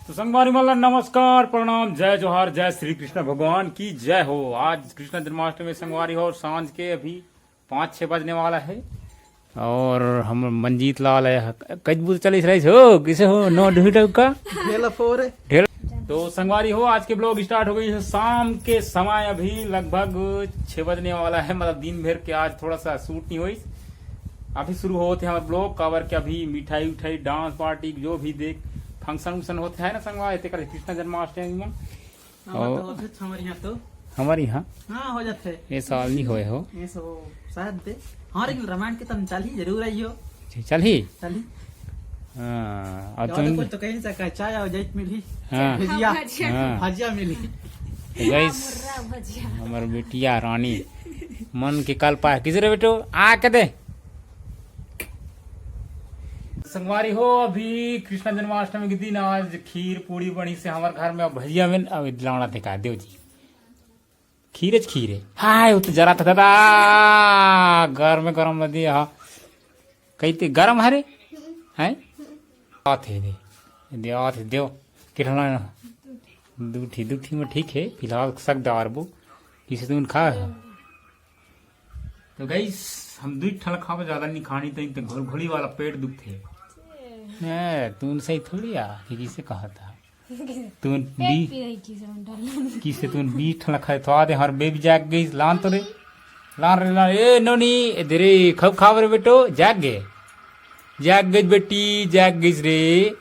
तो संगवारी वाला नमस्कार प्रणाम जय जोहार जय श्री कृष्ण भगवान की जय हो। आज कृष्ण जन्माष्टमी संगवारी हो और सांझ के अभी 5-6 बजने वाला है और हम मंजीत लाल है कजबूत चलिस रही हो किसे हो नो ढूंढ का ढेल। तो संगवारी हो आज के ब्लॉग स्टार्ट हो गई है शाम के समय, अभी लगभग 6 बजने वाला है। मतलब दिन भर के आज थोड़ा सा शूट नहीं हुई, अभी शुरू होते हैं हमारे ब्लॉग कवर के। अभी मिठाई उठाई डांस पार्टी जो भी देख फंक्शन वंक्शन होते हैं ना संगवा कृष्ण जन्माष्टमी में। हमारे यहाँ हो जाते ये साल नहीं हुए हो शायद हमारे रामायण के तुम चल ही जरूर आई हो। चल ही चल और तुम कुछ तो कहीं से चाय और जैत मिली हाँ भजिया हाँ भजिया मिली। गैस हमारे बेटिया रानी मन के कल पाए किसी रे बेटो आ के दे संगवारी हो। अभी कृष्ण जन्माष्टमी के दिन आज खीर पूरी बनी से हमारे घर में भजिया में अब लावना दिखा देव जी खीरे खीरे हाय वो तो जरा था दादा घर में गरम लदी हाँ कही गरम हरे हैं आते दे आते देव कितना दूठी दूठी में ठीक है फिलहाल सक दार वो किसी तुम खा है तो गई हम दूध ठल खावे ज्यादा नहीं खानी तो घोल घोली वाला पेट दुखते तुम सही थोड़ी आ किसे कहा था तुम किसे तुम बीस ठल खाए तो आधे हर बेबी जाग गई लान तो रे लान रे लान ए नोनी इधर खब खाव रे बेटो जाग गए बेटी जाग गई रे।